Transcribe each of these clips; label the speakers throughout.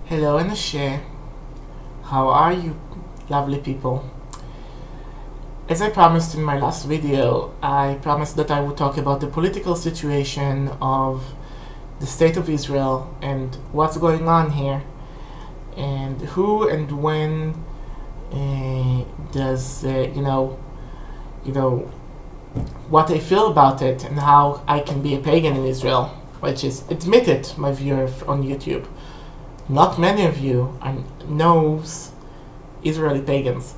Speaker 1: Hello Anashe, how are you, lovely people? As I promised in my last video, I promised that I would talk about the political situation of the State of Israel and what's going on here, and who and when does what I feel about it and how I can be a pagan in Israel, which is admitted, my viewer on YouTube. Not many of you knows Israeli pagans.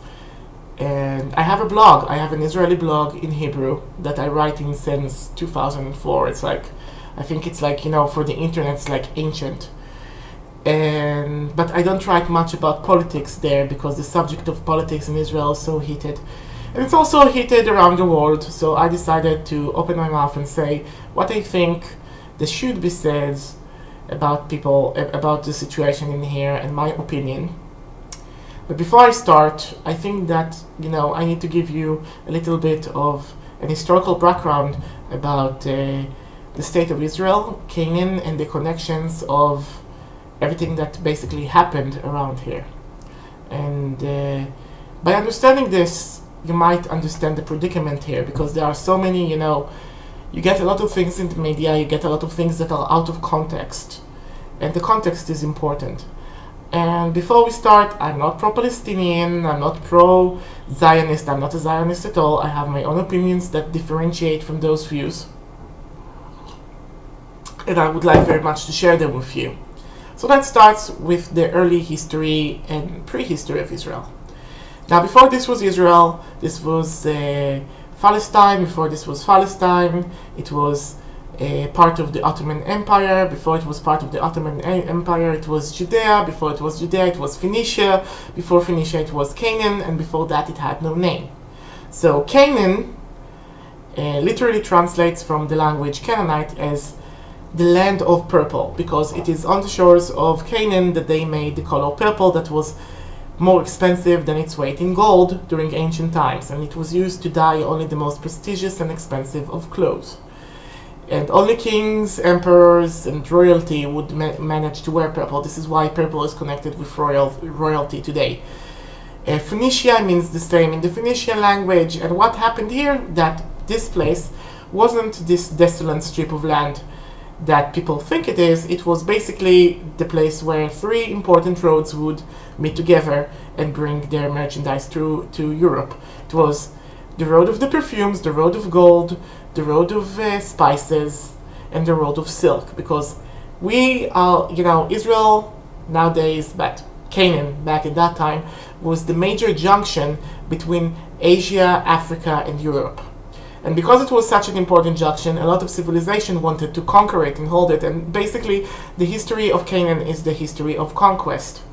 Speaker 1: And I have a blog. I have an Israeli blog in Hebrew that I write in since 2004. It's like, I think it's like, for the internet, it's like ancient. But I don't write much about politics there because the subject of politics in Israel is so heated. And it's also heated around the world. So I decided to open my mouth and say what I think there should be said about the situation in here and my opinion. But before I start, I think that I need to give you a little bit of an historical background about the state of Israel, Canaan, and the connections of everything that basically happened around here. And by understanding this, you might understand the predicament here, because there are so many, you get a lot of things in the media, you get a lot of things that are out of context, and the context is important. And before we start, I'm not pro-Palestinian, I'm not pro-Zionist, I'm not a Zionist at all. I have my own opinions that differentiate from those views, and I would like very much to share them with you. So let's start with the early history and prehistory of Israel. Now, before this was Israel, this was Palestine. Before this was Palestine, it was part of the Ottoman Empire. Before it was part of the Ottoman Empire, it was Judea. Before it was Judea, it was Phoenicia. Before Phoenicia, it was Canaan. And before that, it had no name. So Canaan literally translates from the language Canaanite as the land of purple, because it is on the shores of Canaan that they made the color purple that was more expensive than its weight in gold during ancient times, and it was used to dye only the most prestigious and expensive of clothes. And only kings, emperors, and royalty would manage to wear purple. This is why purple is connected with royalty today. Phoenicia means the same in the Phoenician language, and what happened here, that this place wasn't this desolate strip of land that people think it is. It was basically the place where three important roads would meet together and bring their merchandise to Europe. It was the road of the perfumes, the road of gold, the road of spices, and the road of silk, because we are, Israel nowadays, but Canaan back at that time was the major junction between Asia, Africa, and Europe. And because it was such an important junction, a lot of civilization wanted to conquer it and hold it. And basically, the history of Canaan is the history of conquest.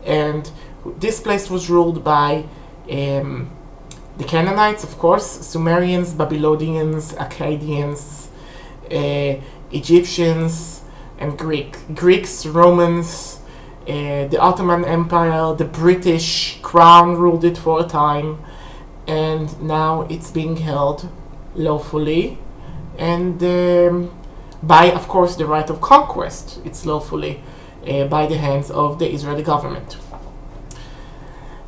Speaker 1: And this place was ruled by the Canaanites, of course, Sumerians, Babylonians, Akkadians, Egyptians, and Greeks, Romans, the Ottoman Empire, the British Crown ruled it for a time. And now it's being held lawfully, and by, of course, the right of conquest, it's lawfully by the hands of the Israeli government.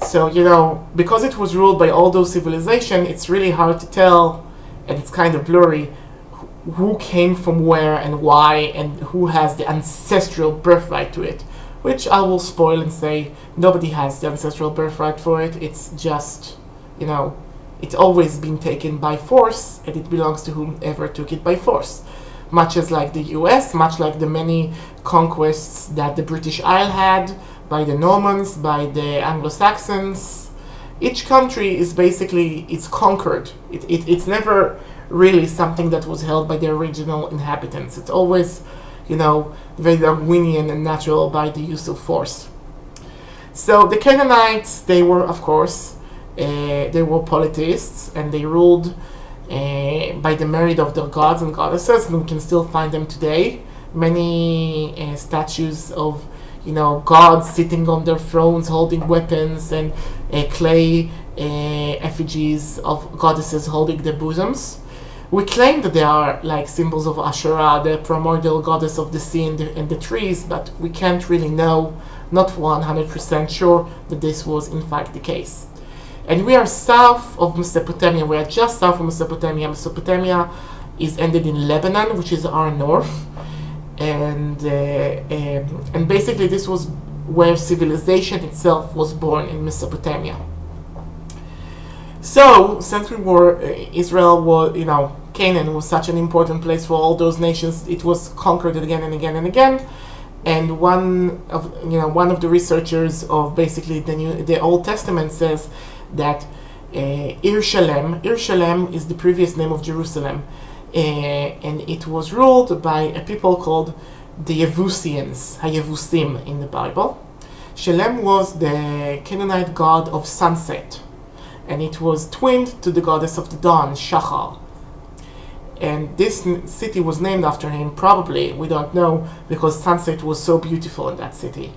Speaker 1: So, because it was ruled by all those civilizations, it's really hard to tell, and it's kind of blurry, who came from where and why, and who has the ancestral birthright to it, which I will spoil and say nobody has the ancestral birthright for it. It's just, it's always been taken by force, and it belongs to whomever took it by force. Much as like the US, much like the many conquests that the British Isle had by the Normans, by the Anglo-Saxons. Each country is basically, it's conquered. It's never really something that was held by the original inhabitants. It's always, very Darwinian and natural by the use of force. So the Canaanites, they were, of course, they were polytheists, and they ruled by the merit of their gods and goddesses, and we can still find them today. Many statues of gods sitting on their thrones holding weapons, and clay effigies of goddesses holding their bosoms. We claim that they are like symbols of Asherah, the primordial goddess of the sea and the trees, but we can't really know, not 100% sure, that this was in fact the case. And we are south of Mesopotamia. We are just south of Mesopotamia. Mesopotamia is ended in Lebanon, which is our north, and basically this was where civilization itself was born, in Mesopotamia. So, since we were Israel was, Canaan was such an important place for all those nations. It was conquered again and again and again. And one of the researchers of basically the Old Testament says that Yerushalem is the previous name of Jerusalem, and it was ruled by a people called the Yevusians, Hayevusim in the Bible. Shalem was the Canaanite god of sunset, and it was twinned to the goddess of the dawn, Shachar. And this city was named after him, probably, we don't know, because sunset was so beautiful in that city.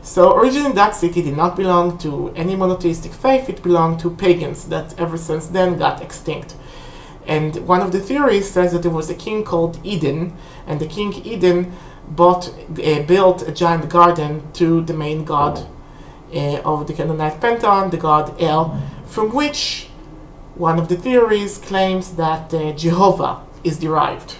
Speaker 1: So originally that city did not belong to any monotheistic faith, it belonged to pagans that ever since then got extinct. And one of the theories says that there was a king called Eden, and the king Eden built a giant garden to the main god of the Canaanite pantheon, the god El, from which one of the theories claims that Jehovah is derived.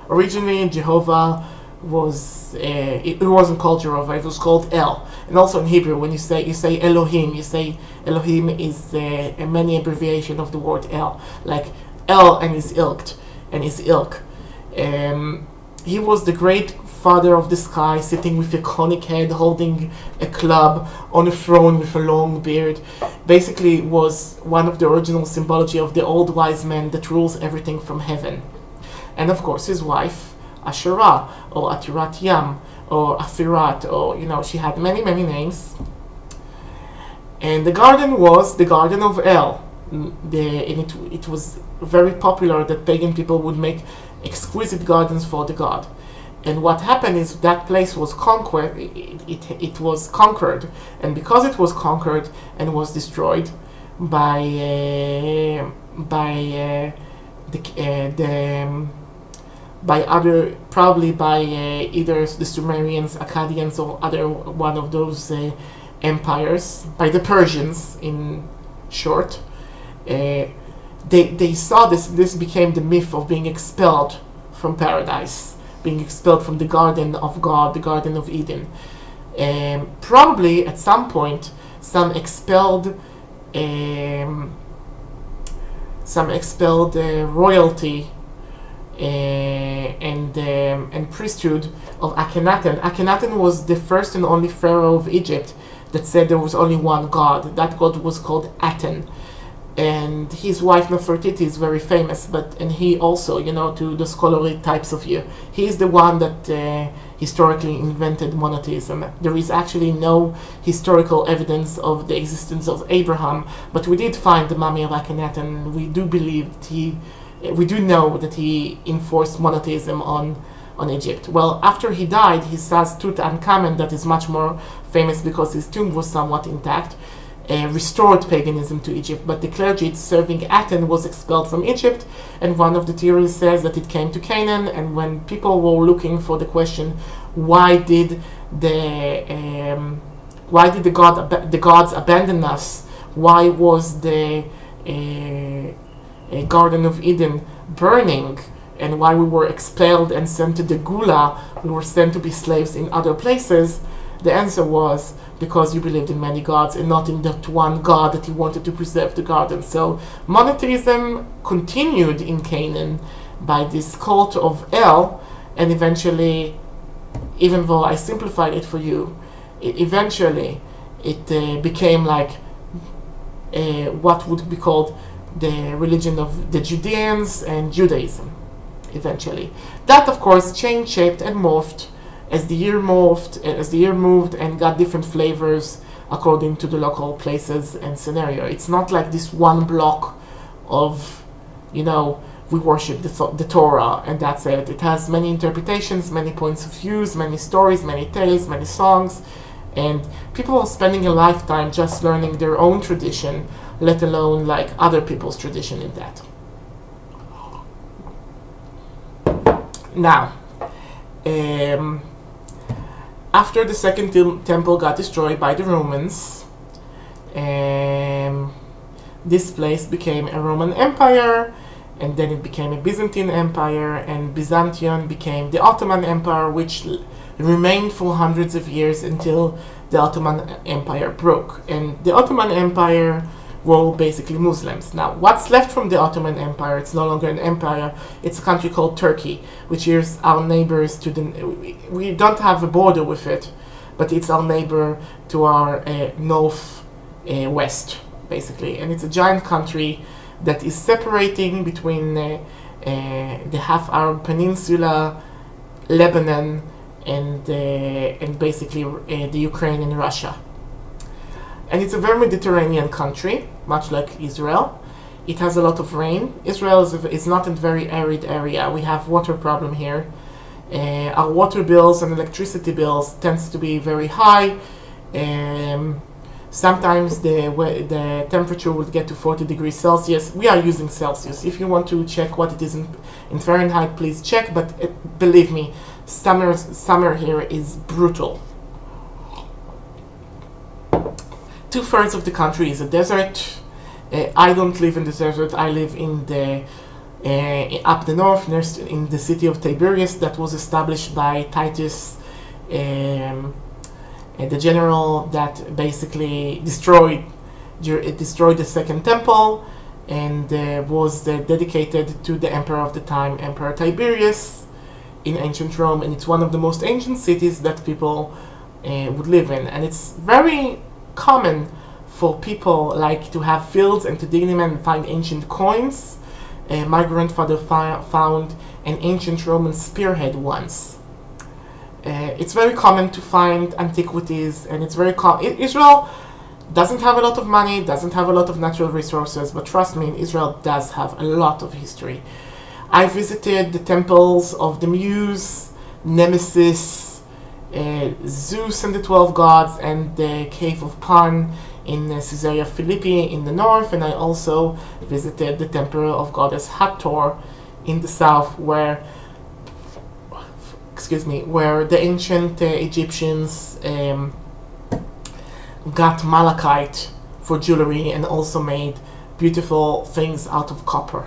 Speaker 1: Originally, Jehovah was it wasn't called Jehovah; it was called El. And also in Hebrew, when you say Elohim, you say Elohim is a many abbreviation of the word El, like El and his ilk, he was the great father of the sky, sitting with a conic head, holding a club on a throne with a long beard. Basically was one of the original symbology of the old wise man that rules everything from heaven. And of course his wife, Asherah, or Atirat Yam, or Afirat, or, she had many, many names. And the garden was the Garden of El. It was very popular that pagan people would make exquisite gardens for the god. And what happened is that place was conquered. It was conquered, and because it was conquered and was destroyed by either the Sumerians, Akkadians, or other one of those empires, by the Persians, in short. They saw this became the myth of being expelled from paradise, being expelled from the garden of God, the Garden of Eden. Probably at some point, some expelled royalty and priesthood of Akhenaten. Akhenaten was the first and only pharaoh of Egypt that said there was only one god. That god was called Aten. And his wife Nefertiti is very famous, and he also, to the scholarly types of view, he is the one that historically invented monotheism. There is actually no historical evidence of the existence of Abraham, but we did find the mummy of Akhenaten. We do believe we do know that he enforced monotheism on Egypt. Well, after he died, his son Tutankhamen, that is much more famous because his tomb was somewhat intact, restored paganism to Egypt, but the clergy serving Aten was expelled from Egypt, and one of the theories says that it came to Canaan. And when people were looking for the question, why did the gods abandon us? Why was the Garden of Eden burning? And why we were expelled and sent to the Gula, we were sent to be slaves in other places? The answer was because you believed in many gods and not in that one god that you wanted to preserve the garden. So monotheism continued in Canaan by this cult of El, and eventually, even though I simplified it for you, it became like what would be called the religion of the Judeans and Judaism, eventually. That, of course, changed, shaped, and morphed as the year moved and got different flavors according to the local places and scenario. It's not like this one block of, we worship the Torah and that's it. It has many interpretations, many points of views, many stories, many tales, many songs, and people are spending a lifetime just learning their own tradition, let alone like other people's tradition in that. Now, um, after the second temple got destroyed by the Romans, this place became a Roman Empire, and then it became a Byzantine Empire, and Byzantium became the Ottoman Empire, which remained for hundreds of years until the Ottoman Empire broke. And the Ottoman Empire were basically Muslims. Now, what's left from the Ottoman Empire? It's no longer an empire. It's a country called Turkey, which is our neighbors to the... We don't have a border with it, but it's our neighbor to our north west, basically. And it's a giant country that is separating between the half Arab Peninsula, Lebanon, and basically the Ukraine and Russia. And it's a very Mediterranean country, much like Israel. It has a lot of rain. Israel is not a very arid area. We have water problem here. Our water bills and electricity bills tends to be very high. Sometimes the temperature will get to 40 degrees Celsius. We are using Celsius. If you want to check what it is in Fahrenheit, please check. But believe me, summer here is brutal. 2/3 of the country is a desert. I don't live in the desert. I live in the up the north, in the city of Tiberias, that was established by Titus, the general that basically destroyed the second temple, and was dedicated to the emperor of the time, Emperor Tiberius, in ancient Rome. And it's one of the most ancient cities that people would live in. And it's very common for people like to have fields and to dig them and find ancient coins. My grandfather found an ancient Roman spearhead once. It's very common to find antiquities, and it's very Israel doesn't have a lot of money, doesn't have a lot of natural resources, but trust me, Israel does have a lot of history. I visited the temples of the Muse, Nemesis, Zeus and the 12 gods, and the cave of Pan in Caesarea Philippi in the north, and I also visited the temple of goddess Hathor in the south, where the ancient Egyptians got malachite for jewelry and also made beautiful things out of copper.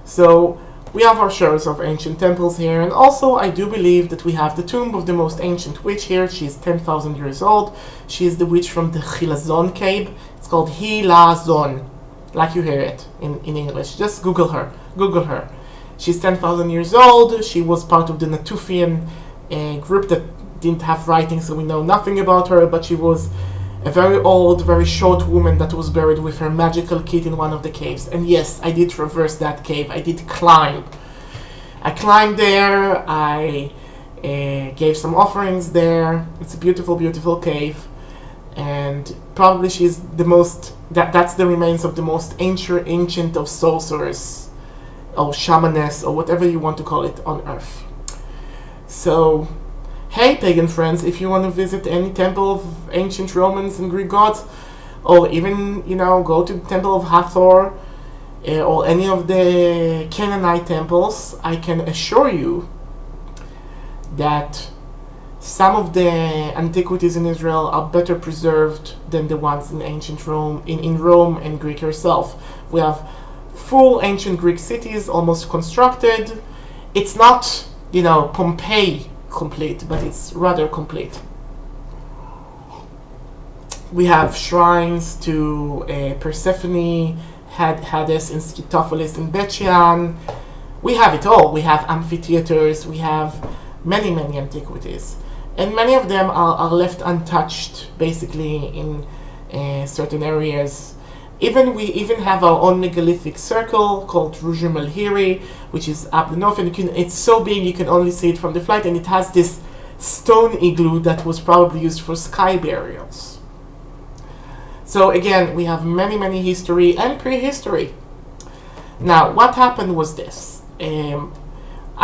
Speaker 1: So we have our shares of ancient temples here, and also I do believe that we have the tomb of the most ancient witch here. She's 10,000 years old. She is the witch from the Hilazon cave. It's called Hilazon, like you hear it in English. Just Google her. She's 10,000 years old. She was part of the Natufian group that didn't have writing, so we know nothing about her, but she was a very old, very short woman that was buried with her magical kit in one of the caves. And yes, I did traverse that cave. I did climb. I climbed there. I gave some offerings there. It's a beautiful, beautiful cave. And probably she's the most... That's the remains of the most ancient of sorcerers, or shamaness, or whatever you want to call it, on Earth. So... hey, pagan friends, if you want to visit any temple of ancient Romans and Greek gods, or even, go to the temple of Hathor, or any of the Canaanite temples, I can assure you that some of the antiquities in Israel are better preserved than the ones in ancient Rome, in Rome and Greek herself. We have full ancient Greek cities, almost constructed. It's not, Pompeii complete, but it's rather complete. We have shrines to Persephone, Hades and Skytophilis in Bethlehem. We have it all. We have amphitheaters. We have many, many antiquities, and many of them are left untouched, basically, in certain areas. We even have our own megalithic circle called Rujum al-Hiri, which is up the north, and it's so big you can only see it from the flight, and it has this stone igloo that was probably used for sky burials. So again, we have many, many history and prehistory. Now, what happened was this.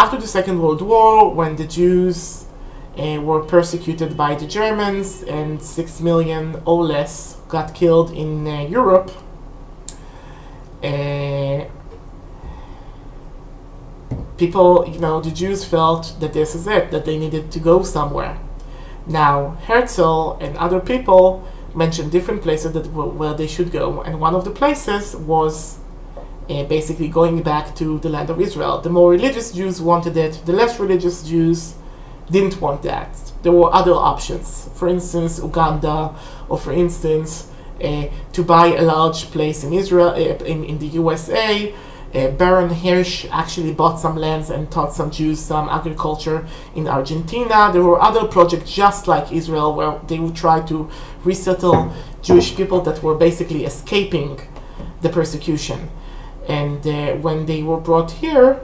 Speaker 1: After the Second World War, when the Jews were persecuted by the Germans, and 6 million or less got killed in Europe, people, the Jews felt that this is it, that they needed to go somewhere. Now, Herzl and other people mentioned different places where they should go, and one of the places was basically going back to the land of Israel. The more religious Jews wanted it, the less religious Jews didn't want that. There were other options. For instance, Uganda, or for instance, to buy a large place in Israel, in the USA. Baron Hirsch actually bought some lands and taught some Jews some agriculture in Argentina. There were other projects just like Israel where they would try to resettle Jewish people that were basically escaping the persecution. And when they were brought here,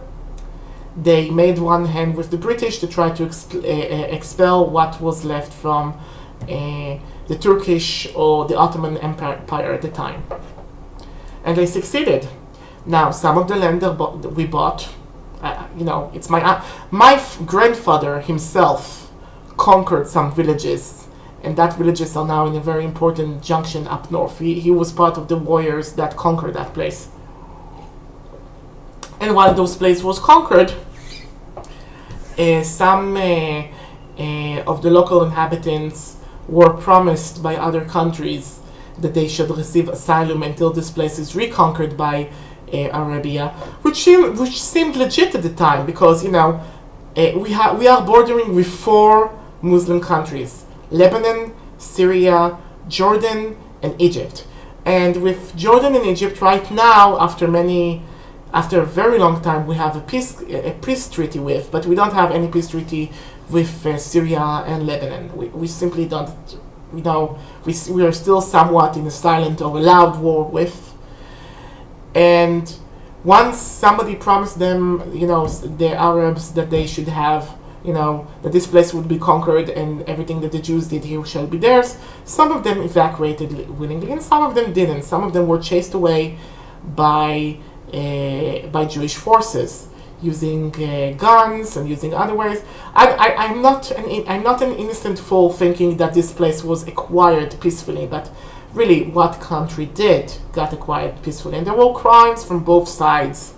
Speaker 1: they made one hand with the British to try to expel what was left from the Turkish or the Ottoman Empire at the time. And they succeeded. Now, some of the land that we bought, it's my grandfather himself conquered some villages, and that villages are now in a very important junction up north. He was part of the warriors that conquered that place. And while those places was conquered, some of the local inhabitants were promised by other countries that they should receive asylum until this place is reconquered by Arabia, which seemed legit at the time, because we are bordering with 4 Muslim countries: Lebanon, Syria, Jordan, and Egypt. And with Jordan and Egypt right now, after a very long time, we have a peace treaty with, but we don't have any peace treaty with Syria and Lebanon. We simply don't. We are still somewhat in a silent or a loud war with. And once somebody promised them, the Arabs, that they should have, that this place would be conquered and everything that the Jews did here shall be theirs, some of them evacuated willingly and some of them didn't. Some of them were chased away by Jewish forces using guns and using other ways. I'm not an innocent fool thinking that this place was acquired peacefully, but really, what country got acquired peacefully? And there were crimes from both sides.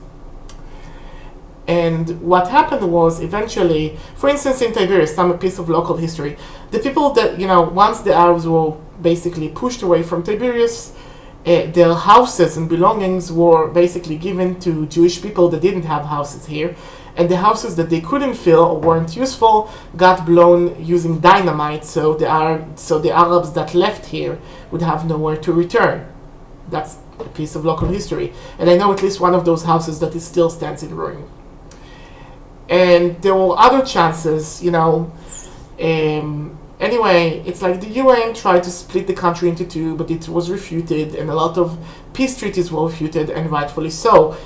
Speaker 1: And what happened was, eventually, for instance, in Tiberias, some piece of local history, the people that, once the Arabs were basically pushed away from Tiberias, their houses and belongings were basically given to Jewish people that didn't have houses here. And the houses that they couldn't fill or weren't useful got blown using dynamite, so the Arabs that left here would have nowhere to return. That's a piece of local history. And I know at least one of those houses that still stands in ruin. And there were other chances, anyway, it's like the UN tried to split the country into 2, but it was refuted, and a lot of peace treaties were refuted, and rightfully so.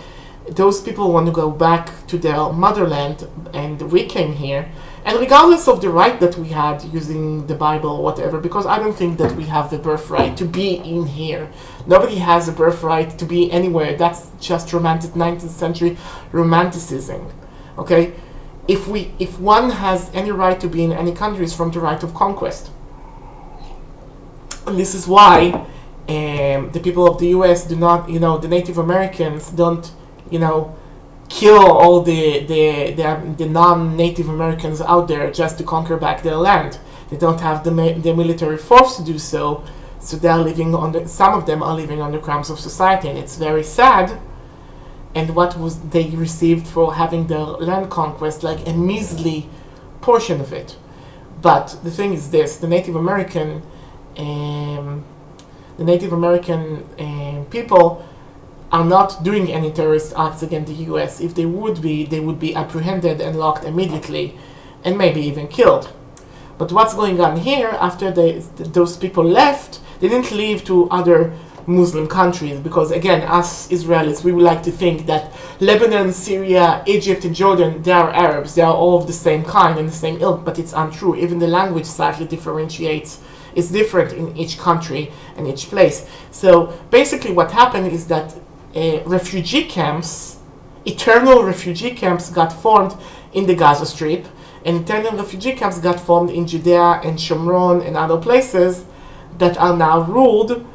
Speaker 1: Those people want to go back to their motherland, and we came here. And regardless of the right that we had using the Bible or whatever, because I don't think that we have the birthright to be in here. Nobody has a birthright to be anywhere. That's just romantic 19th century romanticism. Okay? If one has any right to be in any country, it's from the right of conquest. And this is why the people of the US do not, the Native Americans don't, kill all the non-Native Americans out there just to conquer back their land. They don't have the military force to do so, so they are living some of them are living on the crumbs of society, and it's very sad. And what was they received for having their land conquest, like a measly portion of it. But the thing is this: the Native American people are not doing any terrorist acts against the U.S. If they would be apprehended and locked immediately, and maybe even killed. But what's going on here? After those people left, they didn't leave to other Muslim countries, because again, us Israelis, we would like to think that Lebanon, Syria, Egypt, and Jordan, they are Arabs. They are all of the same kind and the same ilk, but it's untrue. Even the language slightly differentiates. It's different in each country and each place. So basically what happened is that refugee camps, eternal refugee camps, got formed in the Gaza Strip, and eternal refugee camps got formed in Judea and Shomron and other places that are now ruled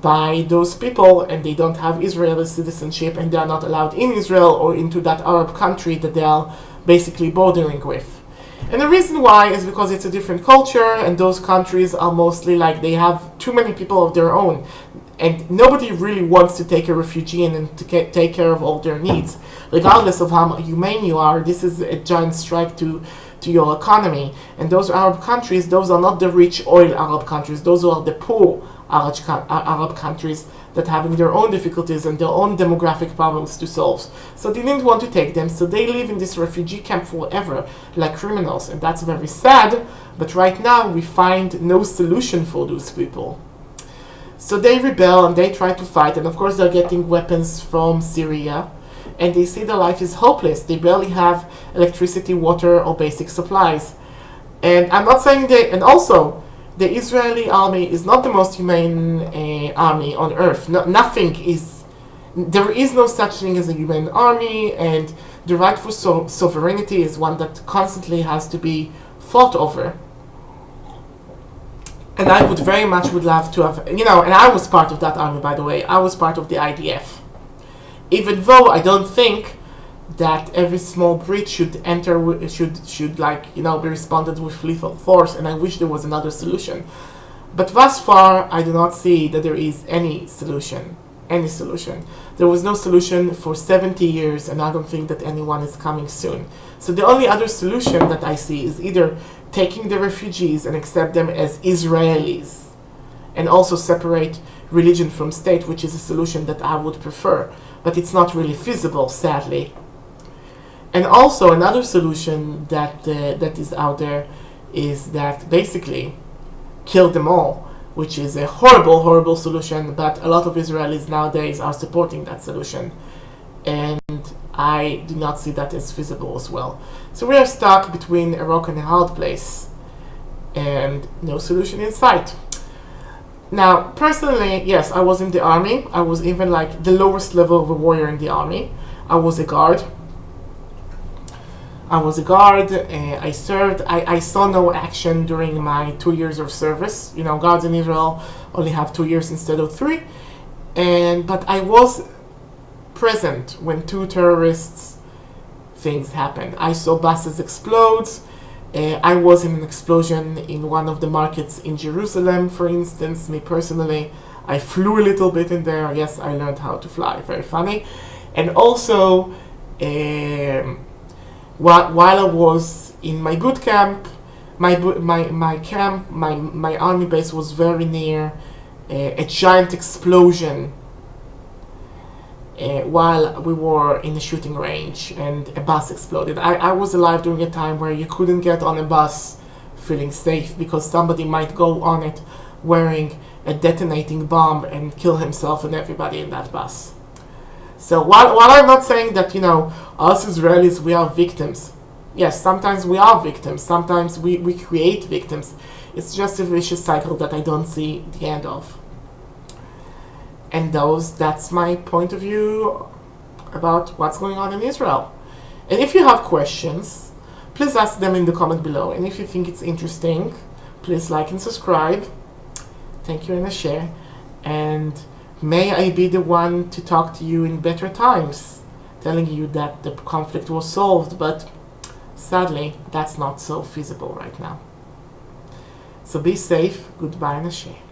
Speaker 1: by those people, and they don't have Israeli citizenship, and they are not allowed in Israel or into that Arab country that they are basically bordering with. And the reason why is because it's a different culture, and those countries are mostly like they have too many people of their own, and nobody really wants to take a refugee and to take care of all their needs, regardless of how humane you are. This is a giant strike to your economy. And those Arab countries, those are not the rich oil Arab countries, those are the poor Arab countries that having their own difficulties and their own demographic problems to solve. So they didn't want to take them, so they live in this refugee camp forever, like criminals, and that's very sad. But right now we find no solution for those people. So they rebel and they try to fight, and of course they're getting weapons from Syria, and they see their life is hopeless. They barely have electricity, water, or basic supplies. And I'm not saying and also, the Israeli army is not the most humane army on earth. There is no such thing as a humane army, and the right for sovereignty is one that constantly has to be fought over. And I would very much would love to have, and I was part of that army, by the way. I was part of the IDF. Even though I don't think that every small breach should be responded with lethal force, and I wish there was another solution. But thus far, I do not see that there is any solution. There was no solution for 70 years, and I don't think that anyone is coming soon. So the only other solution that I see is either taking the refugees and accept them as Israelis, and also separate religion from state, which is a solution that I would prefer. But it's not really feasible, sadly. And also another solution that is out there is that basically kill them all, which is a horrible, horrible solution, but a lot of Israelis nowadays are supporting that solution. And I do not see that as feasible as well. So we are stuck between a rock and a hard place, and no solution in sight. Now, personally, yes, I was in the army. I was even like the lowest level of a warrior in the army. I was a guard. I served. I saw no action during my 2 years of service. Guards in Israel only have 2 years instead of 3. But I was present when 2 terrorists things happened. I saw buses explode. I was in an explosion in one of the markets in Jerusalem, for instance. Me personally, I flew a little bit in there. Yes, I learned how to fly. Very funny. And also, while I was in my boot camp, my army base was very near a giant explosion while we were in the shooting range, and a bus exploded. I was alive during a time where you couldn't get on a bus feeling safe because somebody might go on it wearing a detonating bomb and kill himself and everybody in that bus. So while I'm not saying that, us Israelis, we are victims. Yes, sometimes we are victims. Sometimes we create victims. It's just a vicious cycle that I don't see the end of. And that's my point of view about what's going on in Israel. And if you have questions, please ask them in the comment below. And if you think it's interesting, please like and subscribe. Thank you and a share. And may I be the one to talk to you in better times, telling you that the conflict was solved, but sadly, that's not so feasible right now. So be safe. Goodbye and a share.